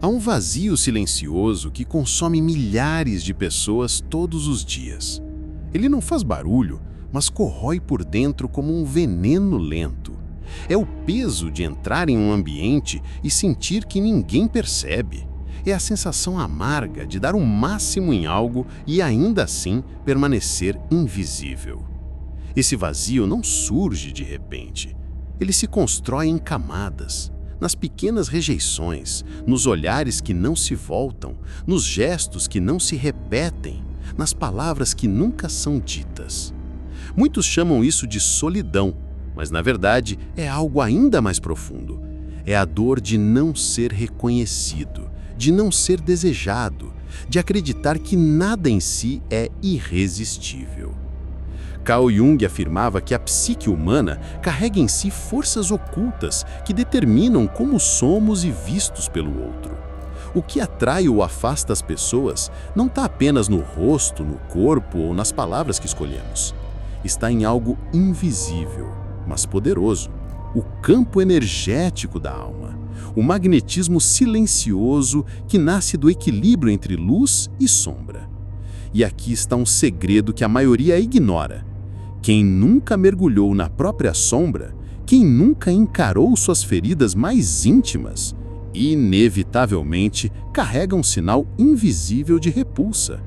Há um vazio silencioso que consome milhares de pessoas todos os dias. Ele não faz barulho, mas corrói por dentro como um veneno lento. É o peso de entrar em um ambiente e sentir que ninguém percebe. É a sensação amarga de dar o máximo em algo e ainda assim permanecer invisível. Esse vazio não surge de repente. Ele se constrói em camadas, nas pequenas rejeições, nos olhares que não se voltam, nos gestos que não se repetem, nas palavras que nunca são ditas. Muitos chamam isso de solidão, mas na verdade é algo ainda mais profundo. É a dor de não ser reconhecido, de não ser desejado, de acreditar que nada em si é irresistível. Carl Jung afirmava que a psique humana carrega em si forças ocultas que determinam como somos e vistos pelo outro. O que atrai ou afasta as pessoas não está apenas no rosto, no corpo ou nas palavras que escolhemos. Está em algo invisível, mas poderoso. O campo energético da alma. O magnetismo silencioso que nasce do equilíbrio entre luz e sombra. E aqui está um segredo que a maioria ignora. Quem nunca mergulhou na própria sombra, quem nunca encarou suas feridas mais íntimas, inevitavelmente carrega um sinal invisível de repulsa.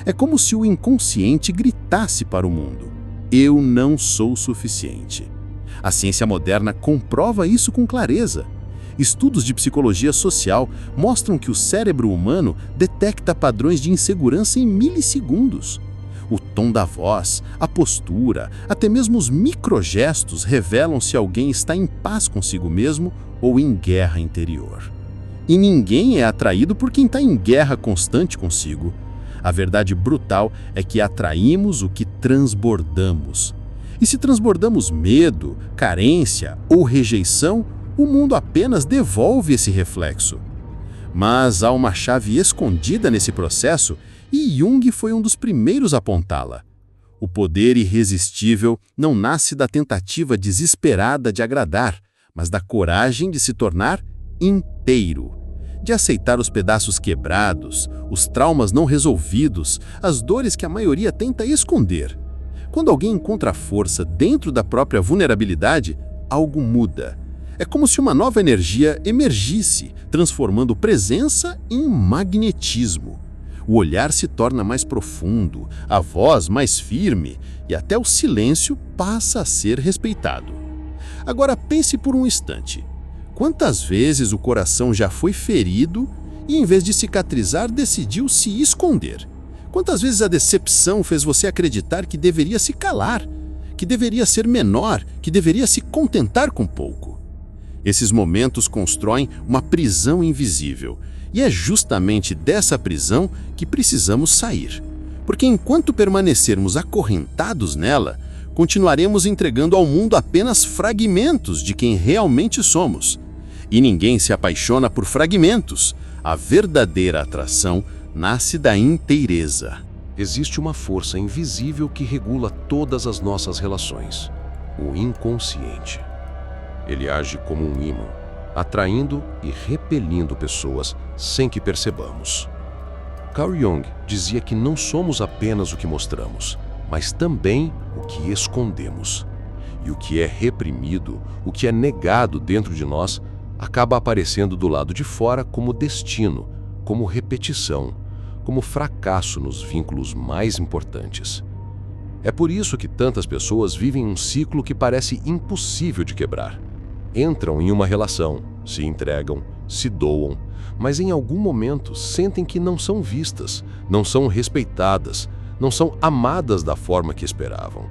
É como se o inconsciente gritasse para o mundo: eu não sou suficiente. A ciência moderna comprova isso com clareza. Estudos de psicologia social mostram que o cérebro humano detecta padrões de insegurança em milissegundos. O tom da voz, a postura, até mesmo os microgestos revelam se alguém está em paz consigo mesmo ou em guerra interior. E ninguém é atraído por quem está em guerra constante consigo. A verdade brutal é que atraímos o que transbordamos. E se transbordamos medo, carência ou rejeição, o mundo apenas devolve esse reflexo. Mas há uma chave escondida nesse processo e Jung foi um dos primeiros a apontá-la. O poder irresistível não nasce da tentativa desesperada de agradar, mas da coragem de se tornar inteiro, de aceitar os pedaços quebrados, os traumas não resolvidos, as dores que a maioria tenta esconder. Quando alguém encontra força dentro da própria vulnerabilidade, algo muda. É como se uma nova energia emergisse, transformando presença em magnetismo. O olhar se torna mais profundo, a voz mais firme e até o silêncio passa a ser respeitado. Agora pense por um instante. Quantas vezes o coração já foi ferido e, em vez de cicatrizar, decidiu se esconder? Quantas vezes a decepção fez você acreditar que deveria se calar, que deveria ser menor, que deveria se contentar com pouco? Esses momentos constroem uma prisão invisível, e é justamente dessa prisão que precisamos sair. Porque enquanto permanecermos acorrentados nela, continuaremos entregando ao mundo apenas fragmentos de quem realmente somos. E ninguém se apaixona por fragmentos. A verdadeira atração nasce da inteireza. Existe uma força invisível que regula todas as nossas relações: o inconsciente. Ele age como um ímã, atraindo e repelindo pessoas sem que percebamos. Carl Jung dizia que não somos apenas o que mostramos, mas também o que escondemos. E o que é reprimido, o que é negado dentro de nós, acaba aparecendo do lado de fora como destino, como repetição, como fracasso nos vínculos mais importantes. É por isso que tantas pessoas vivem um ciclo que parece impossível de quebrar. Entram em uma relação, se entregam, se doam, mas em algum momento sentem que não são vistas, não são respeitadas, não são amadas da forma que esperavam.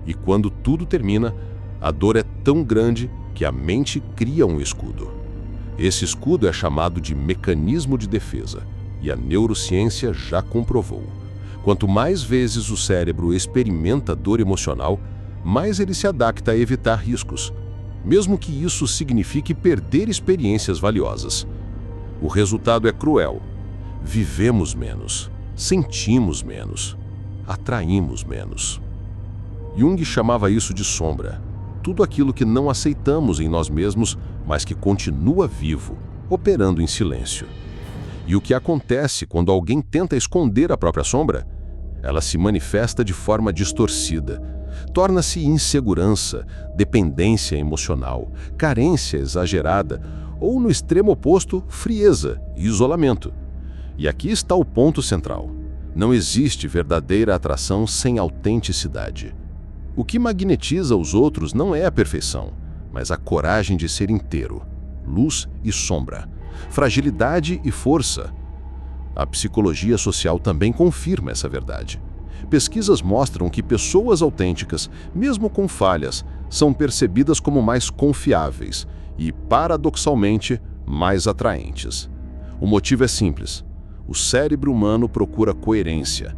E quando tudo termina, a dor é tão grande que a mente cria um escudo. Esse escudo é chamado de mecanismo de defesa, e a neurociência já comprovou. Quanto mais vezes o cérebro experimenta dor emocional, mais ele se adapta a evitar riscos, mesmo que isso signifique perder experiências valiosas. O resultado é cruel. Vivemos menos, sentimos menos, atraímos menos. Jung chamava isso de sombra, tudo aquilo que não aceitamos em nós mesmos, mas que continua vivo, operando em silêncio. E o que acontece quando alguém tenta esconder a própria sombra? Ela se manifesta de forma distorcida. Torna-se insegurança, dependência emocional, carência exagerada ou, no extremo oposto, frieza e isolamento. E aqui está o ponto central. Não existe verdadeira atração sem autenticidade. O que magnetiza os outros não é a perfeição, mas a coragem de ser inteiro, luz e sombra, fragilidade e força. A psicologia social também confirma essa verdade. Pesquisas mostram que pessoas autênticas, mesmo com falhas, são percebidas como mais confiáveis e, paradoxalmente, mais atraentes. O motivo é simples. O cérebro humano procura coerência.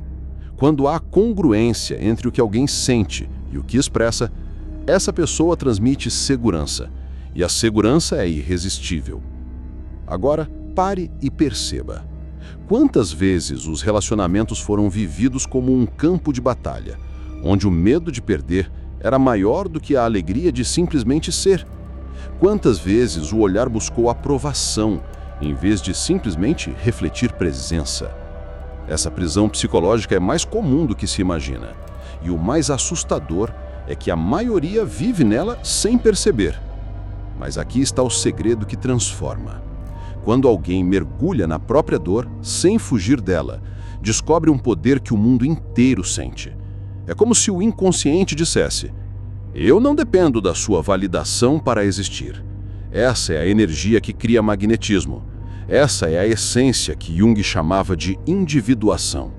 Quando há congruência entre o que alguém sente e o que expressa, essa pessoa transmite segurança, e a segurança é irresistível. Agora, pare e perceba. Quantas vezes os relacionamentos foram vividos como um campo de batalha, onde o medo de perder era maior do que a alegria de simplesmente ser? Quantas vezes o olhar buscou aprovação, em vez de simplesmente refletir presença? Essa prisão psicológica é mais comum do que se imagina, e o mais assustador é que a maioria vive nela sem perceber. Mas aqui está o segredo que transforma. Quando alguém mergulha na própria dor, sem fugir dela, descobre um poder que o mundo inteiro sente. É como se o inconsciente dissesse: eu não dependo da sua validação para existir. Essa é a energia que cria magnetismo. Essa é a essência que Jung chamava de individuação.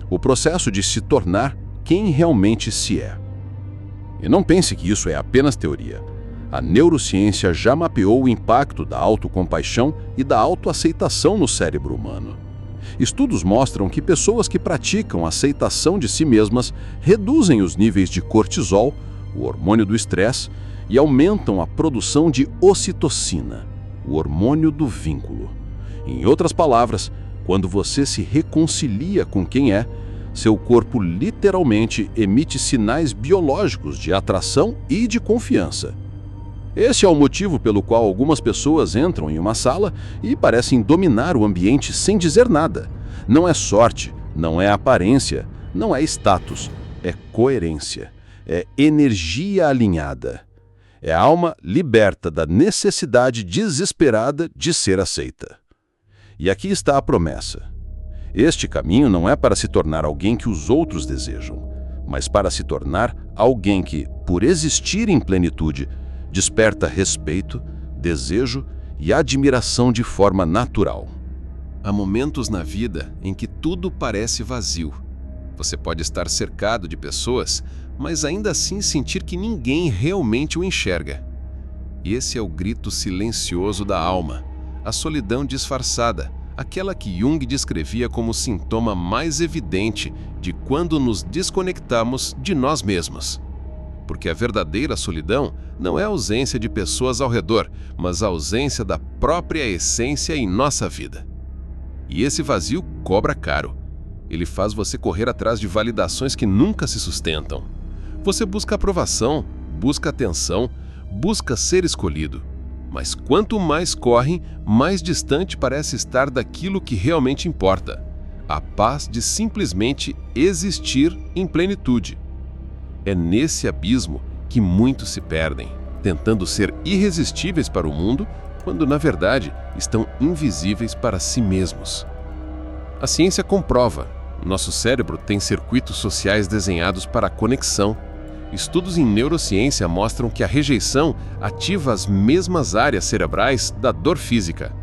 O processo de se tornar quem realmente se é. E não pense que isso é apenas teoria. A neurociência já mapeou o impacto da autocompaixão e da autoaceitação no cérebro humano. Estudos mostram que pessoas que praticam a aceitação de si mesmas reduzem os níveis de cortisol, o hormônio do estresse, e aumentam a produção de ocitocina, o hormônio do vínculo. Em outras palavras, quando você se reconcilia com quem é, seu corpo literalmente emite sinais biológicos de atração e de confiança. Esse é o motivo pelo qual algumas pessoas entram em uma sala e parecem dominar o ambiente sem dizer nada. Não é sorte, não é aparência, não é status, é coerência, é energia alinhada. É a alma liberta da necessidade desesperada de ser aceita. E aqui está a promessa. Este caminho não é para se tornar alguém que os outros desejam, mas para se tornar alguém que, por existir em plenitude, desperta respeito, desejo e admiração de forma natural. Há momentos na vida em que tudo parece vazio. Você pode estar cercado de pessoas, mas ainda assim sentir que ninguém realmente o enxerga. Esse é o grito silencioso da alma, a solidão disfarçada, aquela que Jung descrevia como o sintoma mais evidente de quando nos desconectamos de nós mesmos. Porque a verdadeira solidão não é a ausência de pessoas ao redor, mas a ausência da própria essência em nossa vida. E esse vazio cobra caro. Ele faz você correr atrás de validações que nunca se sustentam. Você busca aprovação, busca atenção, busca ser escolhido. Mas quanto mais corre, mais distante parece estar daquilo que realmente importa: a paz de simplesmente existir em plenitude. É nesse abismo que muitos se perdem, tentando ser irresistíveis para o mundo, quando na verdade estão invisíveis para si mesmos. A ciência comprova. Nosso cérebro tem circuitos sociais desenhados para a conexão. Estudos em neurociência mostram que a rejeição ativa as mesmas áreas cerebrais da dor física.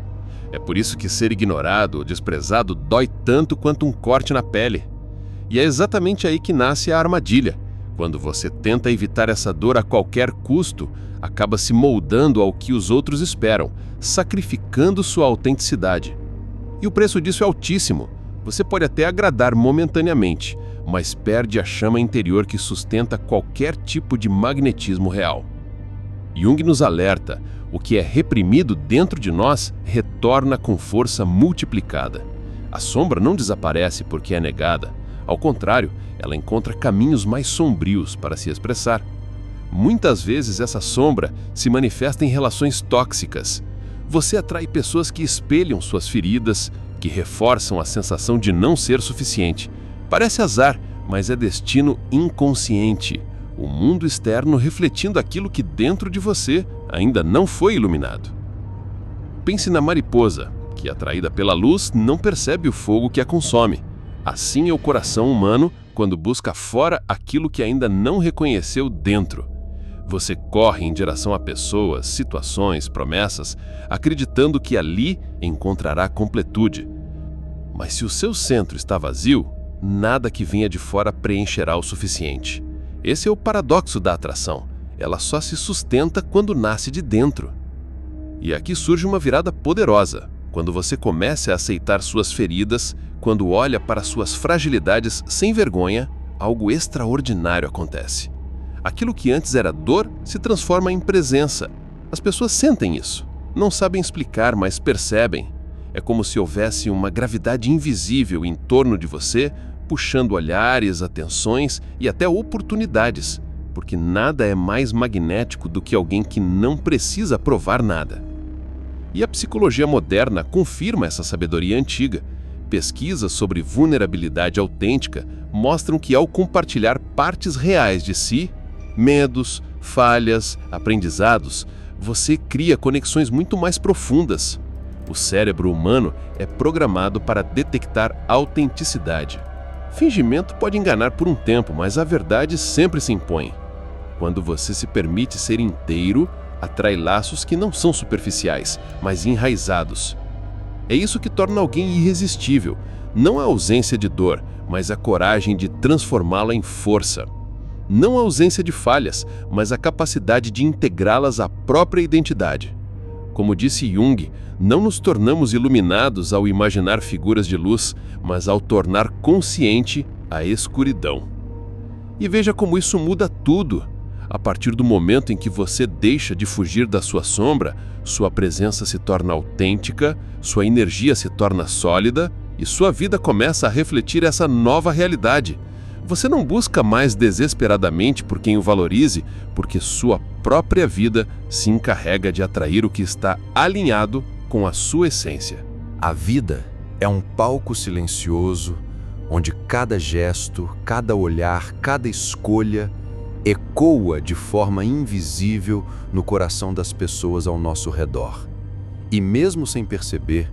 É por isso que ser ignorado ou desprezado dói tanto quanto um corte na pele. E é exatamente aí que nasce a armadilha. Quando você tenta evitar essa dor a qualquer custo, acaba se moldando ao que os outros esperam, sacrificando sua autenticidade. E o preço disso é altíssimo. Você pode até agradar momentaneamente, mas perde a chama interior que sustenta qualquer tipo de magnetismo real. Jung nos alerta: o que é reprimido dentro de nós retorna com força multiplicada. A sombra não desaparece porque é negada. Ao contrário, ela encontra caminhos mais sombrios para se expressar. Muitas vezes essa sombra se manifesta em relações tóxicas. Você atrai pessoas que espelham suas feridas, que reforçam a sensação de não ser suficiente. Parece azar, mas é destino inconsciente, o mundo externo refletindo aquilo que dentro de você ainda não foi iluminado. Pense na mariposa, que, atraída pela luz, não percebe o fogo que a consome. Assim é o coração humano quando busca fora aquilo que ainda não reconheceu dentro. Você corre em direção a pessoas, situações, promessas, acreditando que ali encontrará completude. Mas se o seu centro está vazio, nada que venha de fora preencherá o suficiente. Esse é o paradoxo da atração. Ela só se sustenta quando nasce de dentro. E aqui surge uma virada poderosa. Quando você começa a aceitar suas feridas, quando olha para suas fragilidades sem vergonha, algo extraordinário acontece. Aquilo que antes era dor se transforma em presença. As pessoas sentem isso. Não sabem explicar, mas percebem. É como se houvesse uma gravidade invisível em torno de você, puxando olhares, atenções e até oportunidades, porque nada é mais magnético do que alguém que não precisa provar nada. E a psicologia moderna confirma essa sabedoria antiga. Pesquisas sobre vulnerabilidade autêntica mostram que, ao compartilhar partes reais de si, medos, falhas, aprendizados, você cria conexões muito mais profundas. O cérebro humano é programado para detectar autenticidade. Fingimento pode enganar por um tempo, mas a verdade sempre se impõe. Quando você se permite ser inteiro, atrai laços que não são superficiais, mas enraizados. É isso que torna alguém irresistível, não a ausência de dor, mas a coragem de transformá-la em força. Não a ausência de falhas, mas a capacidade de integrá-las à própria identidade. Como disse Jung, não nos tornamos iluminados ao imaginar figuras de luz, mas ao tornar consciente a escuridão. E veja como isso muda tudo. A partir do momento em que você deixa de fugir da sua sombra, sua presença se torna autêntica, sua energia se torna sólida e sua vida começa a refletir essa nova realidade. Você não busca mais desesperadamente por quem o valorize, porque sua própria vida se encarrega de atrair o que está alinhado com a sua essência. A vida é um palco silencioso, onde cada gesto, cada olhar, cada escolha ecoa de forma invisível no coração das pessoas ao nosso redor. E mesmo sem perceber,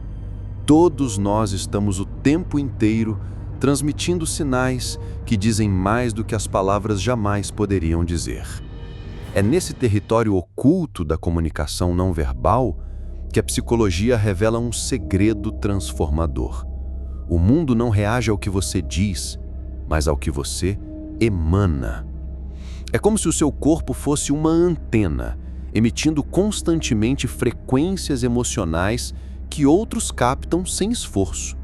todos nós estamos o tempo inteiro transmitindo sinais que dizem mais do que as palavras jamais poderiam dizer. É nesse território oculto da comunicação não verbal que a psicologia revela um segredo transformador. O mundo não reage ao que você diz, mas ao que você emana. É como se o seu corpo fosse uma antena, emitindo constantemente frequências emocionais que outros captam sem esforço.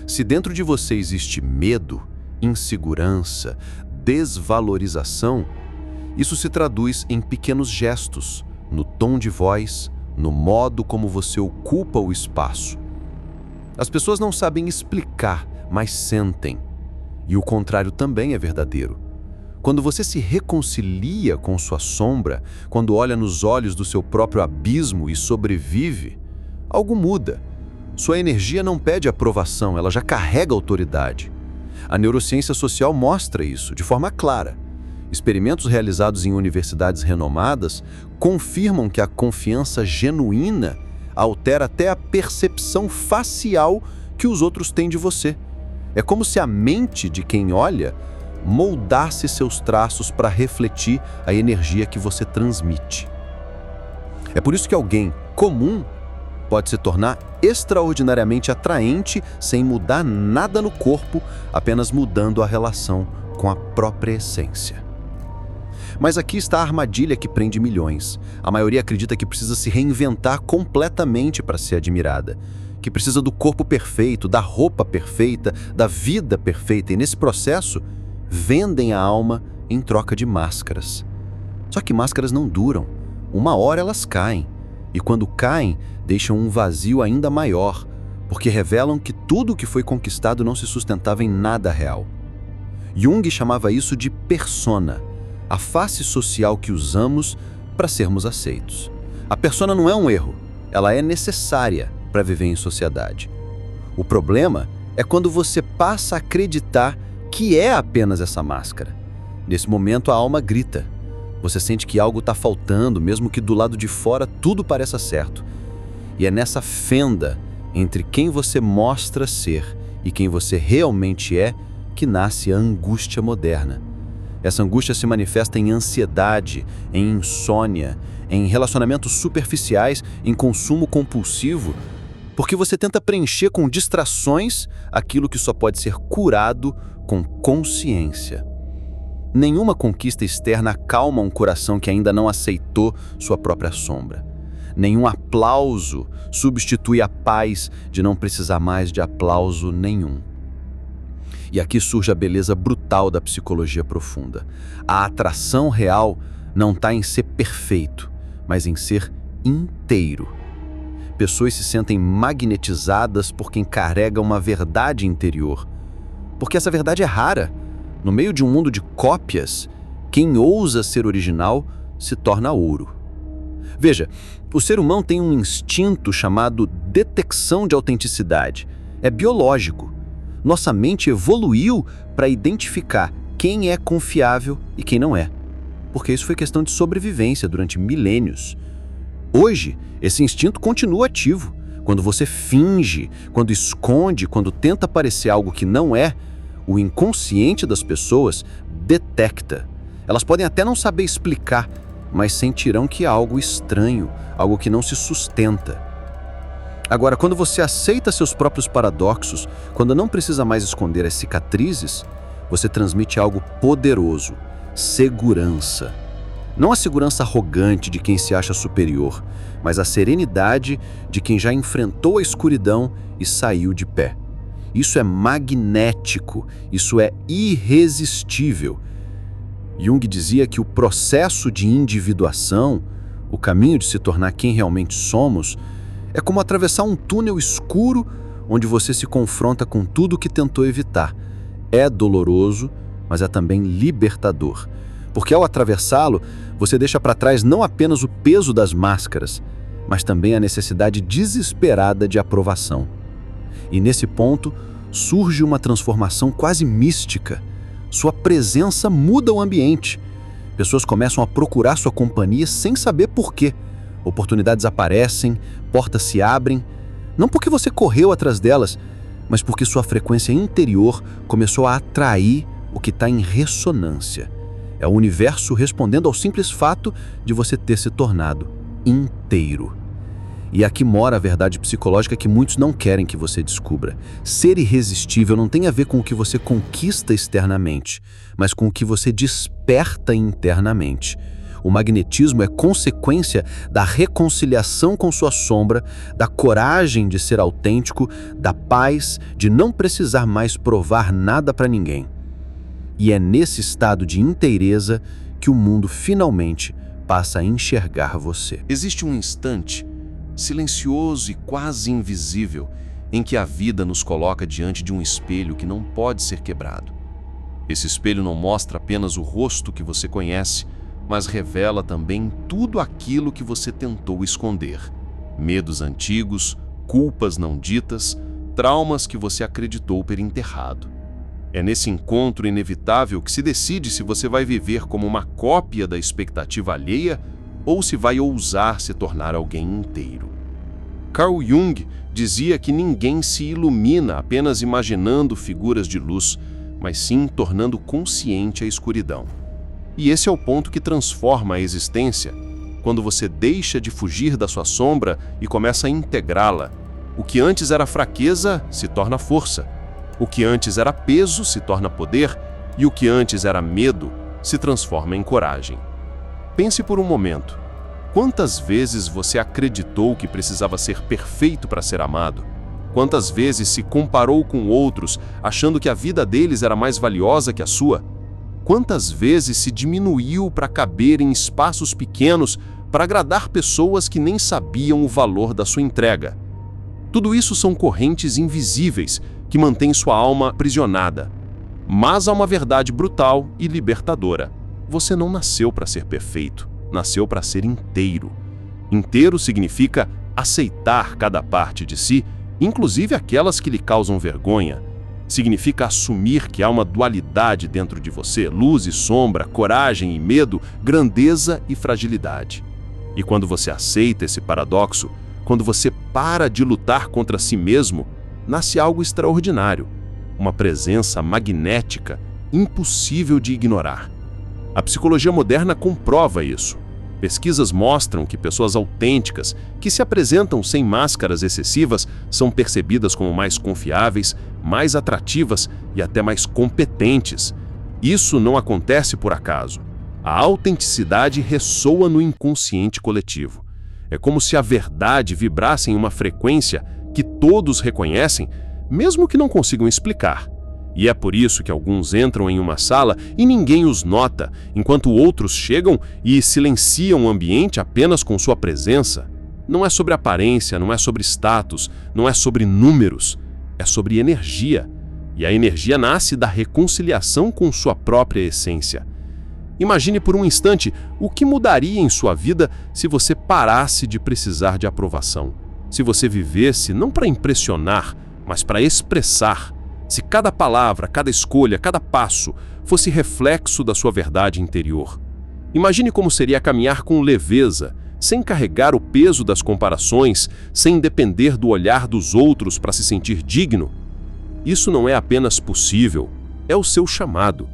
Se dentro de você existe medo, insegurança, desvalorização, isso se traduz em pequenos gestos, no tom de voz, no modo como você ocupa o espaço. As pessoas não sabem explicar, mas sentem. E o contrário também é verdadeiro. Quando você se reconcilia com sua sombra, quando olha nos olhos do seu próprio abismo e sobrevive, algo muda. Sua energia não pede aprovação, ela já carrega autoridade. A neurociência social mostra isso de forma clara. Experimentos realizados em universidades renomadas confirmam que a confiança genuína altera até a percepção facial que os outros têm de você. É como se a mente de quem olha moldasse seus traços para refletir a energia que você transmite. É por isso que alguém comum pode se tornar extraordinariamente atraente sem mudar nada no corpo, apenas mudando a relação com a própria essência. Mas aqui está a armadilha que prende milhões. A maioria acredita que precisa se reinventar completamente para ser admirada, que precisa do corpo perfeito, da roupa perfeita, da vida perfeita, e nesse processo vendem a alma em troca de máscaras. Só que máscaras não duram. Uma hora elas caem, e quando caem, deixam um vazio ainda maior, porque revelam que tudo o que foi conquistado não se sustentava em nada real. Jung chamava isso de persona, a face social que usamos para sermos aceitos. A persona não é um erro, ela é necessária para viver em sociedade. O problema é quando você passa a acreditar que é apenas essa máscara. Nesse momento, a alma grita. Você sente que algo está faltando, mesmo que do lado de fora tudo pareça certo. E é nessa fenda entre quem você mostra ser e quem você realmente é que nasce a angústia moderna. Essa angústia se manifesta em ansiedade, em insônia, em relacionamentos superficiais, em consumo compulsivo, porque você tenta preencher com distrações aquilo que só pode ser curado com consciência. Nenhuma conquista externa acalma um coração que ainda não aceitou sua própria sombra. Nenhum aplauso substitui a paz de não precisar mais de aplauso nenhum. E aqui surge a beleza brutal da psicologia profunda. A atração real não está em ser perfeito, mas em ser inteiro. Pessoas se sentem magnetizadas por quem carrega uma verdade interior, porque essa verdade é rara. No meio de um mundo de cópias, quem ousa ser original se torna ouro. Veja, o ser humano tem um instinto chamado detecção de autenticidade. É biológico. Nossa mente evoluiu para identificar quem é confiável e quem não é, porque isso foi questão de sobrevivência durante milênios. Hoje, esse instinto continua ativo. Quando você finge, quando esconde, quando tenta parecer algo que não é, o inconsciente das pessoas detecta. Elas podem até não saber explicar, mas sentirão que há algo estranho, algo que não se sustenta. Agora, quando você aceita seus próprios paradoxos, quando não precisa mais esconder as cicatrizes, você transmite algo poderoso: segurança. Não a segurança arrogante de quem se acha superior, mas a serenidade de quem já enfrentou a escuridão e saiu de pé. Isso é magnético, isso é irresistível. Jung dizia que o processo de individuação, o caminho de se tornar quem realmente somos, é como atravessar um túnel escuro onde você se confronta com tudo o que tentou evitar. É doloroso, mas é também libertador. Porque ao atravessá-lo, você deixa para trás não apenas o peso das máscaras, mas também a necessidade desesperada de aprovação. E nesse ponto, surge uma transformação quase mística. Sua presença muda o ambiente. Pessoas começam a procurar sua companhia sem saber por quê. Oportunidades aparecem, portas se abrem, não porque você correu atrás delas, mas porque sua frequência interior começou a atrair o que está em ressonância. É o universo respondendo ao simples fato de você ter se tornado inteiro. E aqui mora a verdade psicológica que muitos não querem que você descubra. Ser irresistível não tem a ver com o que você conquista externamente, mas com o que você desperta internamente. O magnetismo é consequência da reconciliação com sua sombra, da coragem de ser autêntico, da paz de não precisar mais provar nada para ninguém. E é nesse estado de inteireza que o mundo finalmente passa a enxergar você. Existe um instante silencioso e quase invisível em que a vida nos coloca diante de um espelho que não pode ser quebrado. Esse espelho não mostra apenas o rosto que você conhece, mas revela também tudo aquilo que você tentou esconder. Medos antigos, culpas não ditas, traumas que você acreditou ter enterrado. É nesse encontro inevitável que se decide se você vai viver como uma cópia da expectativa alheia ou se vai ousar se tornar alguém inteiro. Carl Jung dizia que ninguém se ilumina apenas imaginando figuras de luz, mas sim tornando consciente a escuridão. E esse é o ponto que transforma a existência, quando você deixa de fugir da sua sombra e começa a integrá-la. O que antes era fraqueza se torna força. O que antes era peso se torna poder, e o que antes era medo se transforma em coragem. Pense por um momento. Quantas vezes você acreditou que precisava ser perfeito para ser amado? Quantas vezes se comparou com outros, achando que a vida deles era mais valiosa que a sua? Quantas vezes se diminuiu para caber em espaços pequenos para agradar pessoas que nem sabiam o valor da sua entrega? Tudo isso são correntes invisíveis que mantêm sua alma aprisionada. Mas há uma verdade brutal e libertadora. Você não nasceu para ser perfeito, nasceu para ser inteiro. Inteiro significa aceitar cada parte de si inclusive aquelas que lhe causam vergonha. Significa assumir que há uma dualidade dentro de você, luz e sombra, coragem e medo, grandeza e fragilidade. E quando você aceita esse paradoxo, quando você para de lutar contra si mesmo, nasce algo extraordinário, uma presença magnética, impossível de ignorar. A psicologia moderna comprova isso. Pesquisas mostram que pessoas autênticas, que se apresentam sem máscaras excessivas, são percebidas como mais confiáveis, mais atrativas e até mais competentes. Isso não acontece por acaso. A autenticidade ressoa no inconsciente coletivo. É como se a verdade vibrasse em uma frequência que todos reconhecem, mesmo que não consigam explicar. E é por isso que alguns entram em uma sala e ninguém os nota, enquanto outros chegam e silenciam o ambiente apenas com sua presença. Não é sobre aparência, não é sobre status, não é sobre números, é sobre energia. E a energia nasce da reconciliação com sua própria essência. Imagine por um instante o que mudaria em sua vida se você parasse de precisar de aprovação. Se você vivesse não para impressionar, mas para expressar. Se cada palavra, cada escolha, cada passo fosse reflexo da sua verdade interior. Imagine como seria caminhar com leveza, sem carregar o peso das comparações, sem depender do olhar dos outros para se sentir digno. Isso não é apenas possível, é o seu chamado.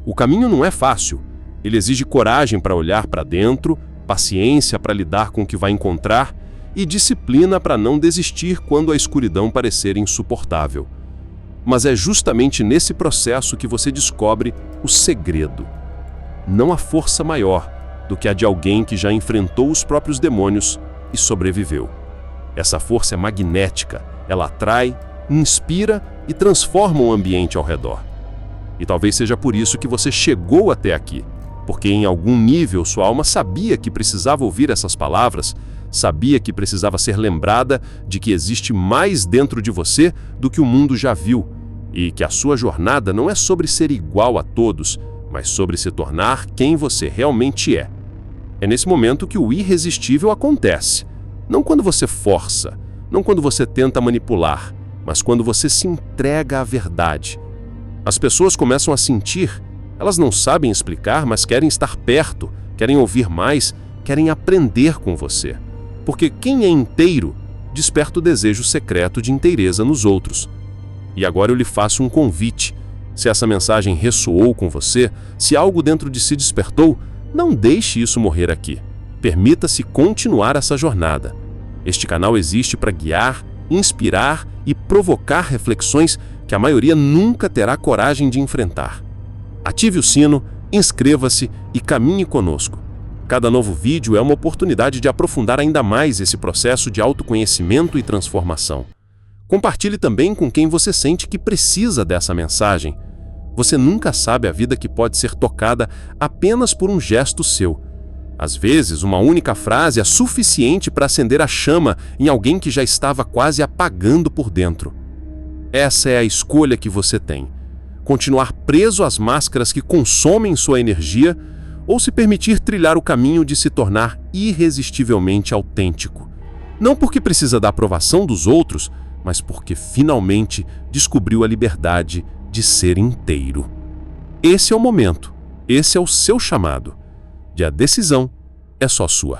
O caminho não é fácil. Ele exige coragem para olhar para dentro, paciência para lidar com o que vai encontrar e disciplina para não desistir quando a escuridão parecer insuportável. Mas é justamente nesse processo que você descobre o segredo. Não há força maior do que a de alguém que já enfrentou os próprios demônios e sobreviveu. Essa força é magnética, ela atrai, inspira e transforma o ambiente ao redor. E talvez seja por isso que você chegou até aqui, porque em algum nível sua alma sabia que precisava ouvir essas palavras, sabia que precisava ser lembrada de que existe mais dentro de você do que o mundo já viu, e que a sua jornada não é sobre ser igual a todos, mas sobre se tornar quem você realmente é. É nesse momento que o irresistível acontece. Não quando você força, não quando você tenta manipular, mas quando você se entrega à verdade. As pessoas começam a sentir, elas não sabem explicar, mas querem estar perto, querem ouvir mais, querem aprender com você. Porque quem é inteiro desperta o desejo secreto de inteireza nos outros. E agora eu lhe faço um convite. Se essa mensagem ressoou com você, se algo dentro de si despertou, não deixe isso morrer aqui. Permita-se continuar essa jornada. Este canal existe para guiar, inspirar e provocar reflexões que a maioria nunca terá coragem de enfrentar. Ative o sino, inscreva-se e caminhe conosco. Cada novo vídeo é uma oportunidade de aprofundar ainda mais esse processo de autoconhecimento e transformação. Compartilhe também com quem você sente que precisa dessa mensagem. Você nunca sabe a vida que pode ser tocada apenas por um gesto seu. Às vezes, uma única frase é suficiente para acender a chama em alguém que já estava quase apagando por dentro. Essa é a escolha que você tem. Continuar preso às máscaras que consomem sua energia ou se permitir trilhar o caminho de se tornar irresistivelmente autêntico. Não porque precisa da aprovação dos outros, mas porque finalmente descobriu a liberdade de ser inteiro. Esse é o momento, esse é o seu chamado. E a decisão é só sua.